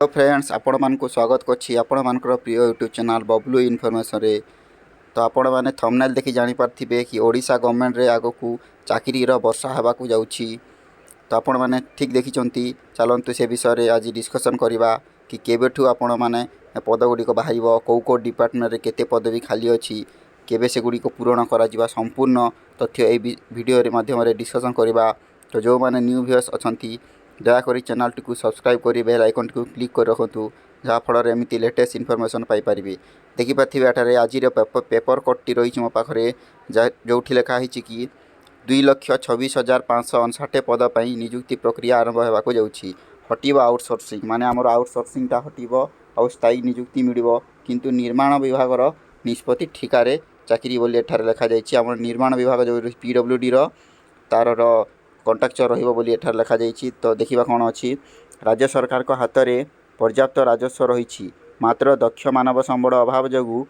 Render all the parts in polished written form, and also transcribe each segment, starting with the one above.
तो फ्रेंड्स आपण मानक स्वागत करछि आपण मानकर प्रिय यूट्यूब चैनल बबलू इनफॉरमेशन रे। तो आपण माने थंबनेल देखि जानि पारथिबे कि ओडिशा गवर्नमेंट रे आगो को चाकरी रो वर्षा हेबा को जाउछि। तो आपण माने ठीक देखिचंती चलंतु से विषय रे आज डिस्कशन करबा कि केबेठु आपण माने पद गुडी को बाहरिबो को डिपार्टमेंट रे केते पदवी खाली अछि केबे से गुडी को पूर्ण करा जिबा संपूर्ण तथ्य ए वीडियो रे माध्यम रे डिस्कशन करबा। तो जो माने न्यू व्यूअर्स अछंती दयाकोरी चैनल टी सब्सक्राइब करी बेल आइकन को क्लिक कर रखु जहाँफल एमती लेटेस्ट इनफॉरमेशन पाइपर। देखिपारे एठारे आज पेपर कटटी रही मो पाखे जो लिखाही कि 2,26,559 पदपाई निजुक्ति प्रक्रिया आरंभ होगा जाऊँगी। हटब आउटसोर्सिंग माने आमर आउटसोर्सिंगटा हटब आउ स्थायी निजुक्ति मिल किंतु निर्माण विभाग निष्पत्ति ठिकार चाकरी बोली एठारे लिखा जाइए। आम निर्माण विभाग जो PWD तार कंट्राक्चर रही एठार लिखा जाइए। तो देखा कौन अच्छी राज्य सरकार को हाथ में पर्याप्त राजस्व रही मात्र दक्ष मानव संबल अभाव जो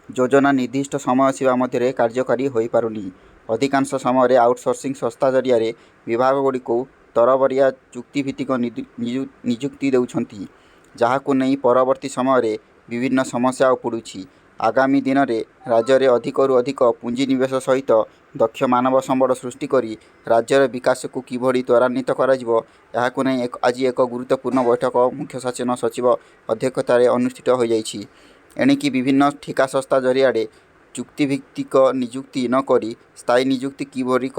योजना निर्दिष्ट समय सीमा मध्य कार्यकारी हो पारुनी। अधिकांश समय आउटसोर्सिंग संस्था जरिया विभाग गुड़ी को तरबरिया चुक्तिभित्तिक निजुक्ति देउछंती जहाकु नहीं परवर्ती समय विभिन्न समस्या उपड़ुछि। आगामी दिन में राज्य में अधिकरू अधिक पुंजीनिवेश सहित दक्ष मानव संबल सृष्टि करी राज्यर विकास को किभली त्वरान्वित कराजिबो नहीं आज एक गुरुत्वपूर्ण बैठक मुख्य शासन सचिव अध्यक्षतार अनुष्ठित हो जाइछि। एणिकी विभिन्न ठिका संस्था जरिया चुक्तिभित्तिक निजुक्ति न करी स्थायी निजुक्ति किभली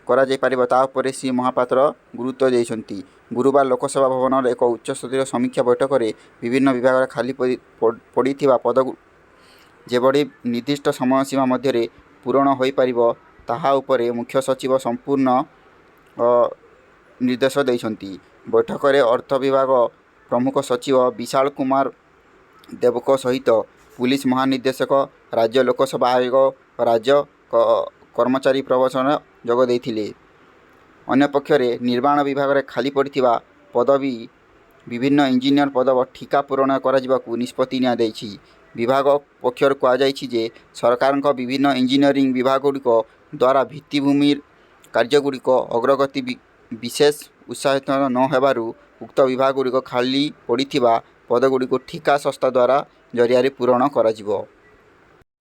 करापर श्री महापात्र गुरुत्व देइछंती। गुरुवार लोकसभा भवन एक उच्चस्तरीय समीक्षा बैठक में विभिन्न विभाग खाली पड़ी पद जेबड़ी निर्दिष्ट समय सीमा मध्य पूरण हो पारिबो ताहा उपरे मुख्य सचिव संपूर्ण निर्देश देइछंती। बैठक में अर्थ विभाग प्रमुख सचिव विशाल कुमार देवक सहित पुलिस महानिर्देशक राज्य लोकसेवा आयोग राज्य कर्मचारी प्रवचन जोग देइथिले। अन्य पक्षरे निर्माण विभाग में खाली पड़िथिबा पदवी विभिन्न इंजीनियर पद ठिका पूरण कराजिबाकू निष्पत्ति नियाଯାଇଛି। विभाग पक्षर कहुଯାଇଛି जे सरकार विभिन्न इंजीनियरिंग विभाग गुड़िक द्वारा भित्तिभूमि कार्यगुड़िक अग्रगति विशेष उत्साहित न होबारु उक्त विभाग गुड़िक खाली पड़िथिबा पदगुड़िक ठिका संस्था द्वारा जरिया पूरण कराजिबो।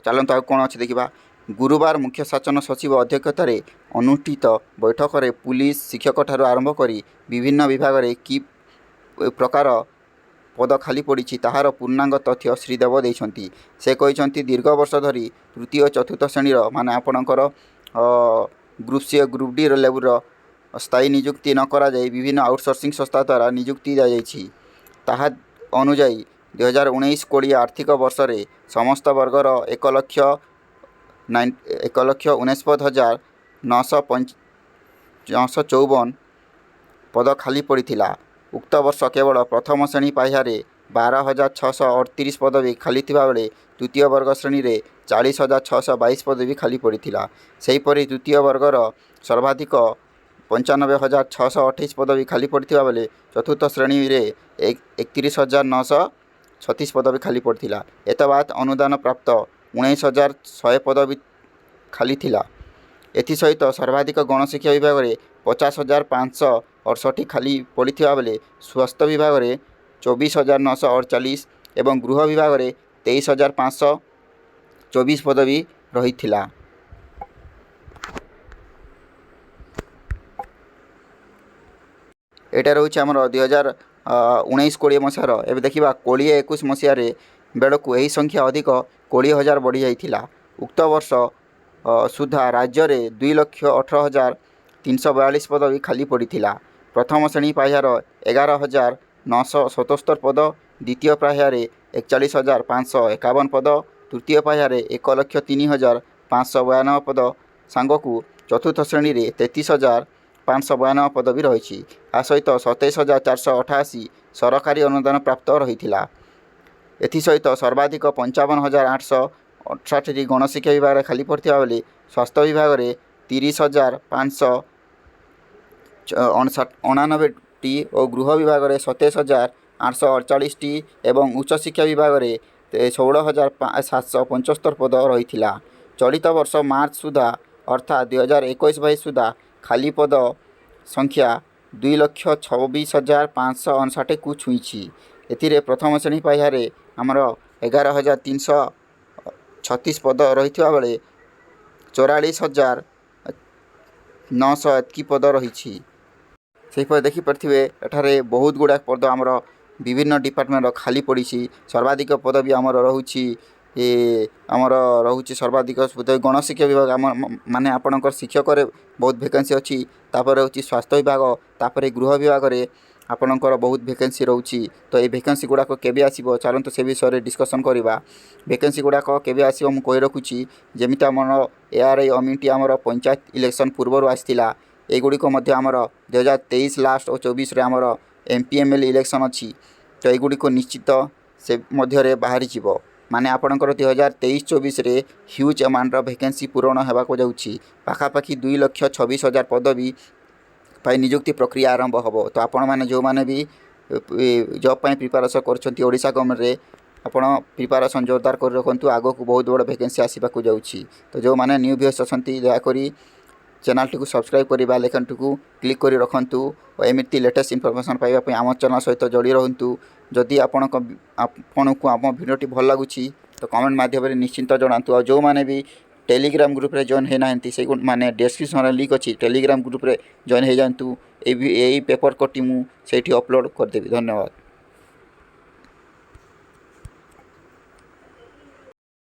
चलते आ कौन अच्छे देखा। गुरुवार मुख्य शासन सचिव अध्यक्षतार अनुष्ठित बैठक में पुलिस शिक्षक ठारू आरंभ करी विभिन्न विभाग में कि प्रकार पद खाली पड़ी ताहार पूर्णांग तथ्य श्रीदेव देइछंती। से कहिछंती दीर्घ वर्ष धरी तृतीय और चतुर्थ श्रेणीर माने आपणकर group C group D level स्थायी निजुक्ति न करा जाय विभिन्न आउटसोर्सिंग संस्था द्वारा निजुक्ति दी जाइछि। ताहा अनुजाई 2019-20 आर्थिक वर्ष रे समस्त वर्गर 1,49,954 पद खाली पड़ीथिला। उक्त वर्ष केवल प्रथम श्रेणी पाह्यारे 12,638 पद भी खाली थिबा बेले द्वितीय वर्ग श्रेणी रे 40,622 पद भी खाली पड़ीथिला। सेहीपरि तृतीय वर्गर सर्वाधिक 95,628 पद भी खाली पड़ीथिबा बेले चतुर्थ श्रेणी रे 31,936 पद भी खाली पड़ीथिला। एतबाद अनुदान प्राप्त 19,100 पद भी खाली थिला। एथिसहित सर्वाधिक गणशिक्षा विभाग में 50,568 खाली पड़ीथिबा बेले स्वास्थ्य विभाग में 24,948 एवं गृह विभाग में 23,524 पद भी रही थिला। एटा रोचे आमर 2019-20 मसीहार एवं देखा 2021 मसीहार बेलू यही संख्या अधिक 20,000 बढ़ी जाइथिला। उक्त वर्ष सुधा राज्य में 2,18,342 पद भी खाली पड़ीथिला। प्रथम श्रेणी पाह्यार 11,977 पद, द्वितीय पाह्यार 41,551 पद, तृतीय पाह्यार 1,03,592 पद सांगकू चतुर्थ श्रेणी में 33,592 पद भी रही। आ सहित 27,488 सरकारी अनुदान प्राप्त रही। एसहित सर्वाधिक 55,868 गणशिक्षा विभाग खाली पड़ता बेले स्वास्थ्य विभाग में 30,599 और गृह विभाग में 27,848 एवं उच्च शिक्षा विभाग में 16,775 पद रही। चलित वर्ष मार्च सुधा अर्थात 2021-22 सुधा खाली पद संख्या 2,26,559 ଛୁଇଁଛି। ଏଥିରେ ପ୍ରଥମ ଶ୍ରେଣୀ ପାହ୍ୟାରେ ଆମର 11,336 ପଦ ରହିଥିବା ବେଳେ 44,900 ଏତିକି ପଦ ରହିଛି। ସେହିପରି ଦେଖିପାରୁଥିବେ ଏଠାରେ ବହୁତ ଗୁଡ଼ାଏ ପଦ ଆମର ବିଭିନ୍ନ ଡିପାର୍ଟମେଣ୍ଟର ଖାଲି ପଡ଼ିଛି। ସର୍ବାଧିକ ପଦ ବି ଆମର ରହୁଛି ସର୍ବାଧିକ ଗଣଶିକ୍ଷା ବିଭାଗ ମାନେ ଆପଣଙ୍କର ଶିକ୍ଷକରେ ବହୁତ ଭେକେନ୍ସି ଅଛି। ତାପରେ ହେଉଛି ସ୍ୱାସ୍ଥ୍ୟ ବିଭାଗ, ତାପରେ ଗୃହ ବିଭାଗରେ ଆପଣଙ୍କର ବହୁତ ଭେକେନ୍ସି ରହୁଛି। ତ এই ଭେକେନ୍ସି ଗୁଡ଼ାକ କେବେ ଆସିବ ଚାଲନ୍ତୁ ସେ ବିଷୟରେ ଡିସ୍କସନ୍ କରିବା। ଭେକେନ୍ସି ଗୁଡ଼ାକ କେବେ ଆସିବ ମୁଁ କହି ରଖୁଛି। ଯେମିତି ଆମର ARI ଅମିଟି ଆମର ପଞ୍ଚାୟତ ଇଲେକ୍ସନ୍ ପୂର୍ବରୁ ଆସିଥିଲା। ଏଗୁଡ଼ିକ ମଧ୍ୟ ଆମର 2023 ଲାଷ୍ଟ ଓ 24ରେ ଆମର MPML ଇଲେକ୍ସନ୍ ଅଛି। ତ ଏଗୁଡ଼ିକ ନିଶ୍ଚିତ ସେ ମଧ୍ୟରେ ବାହାରିଯିବ। ମାନେ ଆପଣଙ୍କର 2023-24ରେ ହ୍ୟୁଜ୍ ଆମାଉଣ୍ଟର ଭେକେନ୍ସି ପୂରଣ ହେବାକୁ ଯାଉଛି। ପାଖାପାଖି 2,26,000 ପଦବୀ ପାଇଁ ନିଯୁକ୍ତି ପ୍ରକ୍ରିୟା ଆରମ୍ଭ ହେବ। ତ ଆପଣମାନେ ଯେଉଁମାନେ ବି ଜବ୍ ପାଇଁ ପ୍ରିପାରେସନ୍ କରୁଛନ୍ତି ଓଡ଼ିଶା ଗଭର୍ଣ୍ଣମେଣ୍ଟରେ, ଆପଣ ପ୍ରିପାରେସନ୍ ଜୋରଦାର କରି ରଖନ୍ତୁ। ଆଗକୁ ବହୁତ ବଡ଼ ଭେକେନ୍ସି ଆସିବାକୁ ଯାଉଛି। ତ ଯେଉଁମାନେ ନ୍ୟୁ ଭିଉୟର୍ସ ଅଛନ୍ତି ଦୟାକରି ଚ୍ୟାନେଲଟିକୁ ସବସ୍କ୍ରାଇବ୍ କରି ବେଲ୍ ଆଇକନ୍ଟିକୁ କ୍ଲିକ୍ କରି ରଖନ୍ତୁ ଓ ଏମିତି ଲେଟେଷ୍ଟ ଇନଫର୍ମେସନ୍ ପାଇବା ପାଇଁ ଆମ ଚ୍ୟାନେଲ ସହିତ ଯୋଡ଼ି ରହନ୍ତୁ। ଯଦି ଆପଣଙ୍କୁ ଆମ ଭିଡ଼ିଓଟି ଭଲ ଲାଗୁଛି ତ କମେଣ୍ଟ ମାଧ୍ୟମରେ ନିଶ୍ଚିନ୍ତ ଜଣାନ୍ତୁ। ଆଉ ଯେଉଁମାନେ ବି ଟେଲିଗ୍ରାମ ଗ୍ରୁପ୍ରେ ଜଏନ୍ ହୋଇନାହାନ୍ତି ମାନେ ଡେସ୍କ୍ରିପସନ୍ରେ ଲିଙ୍କ୍ ଅଛି, ଟେଲିଗ୍ରାମ ଗ୍ରୁପ୍ରେ ଜଏନ୍ ହୋଇଯାଆନ୍ତୁ। ଏଇ ପେପର୍ କଟି ମୁଁ ସେଇଠି ଅପଲୋଡ଼ କରିଦେବି। ଧନ୍ୟବାଦ।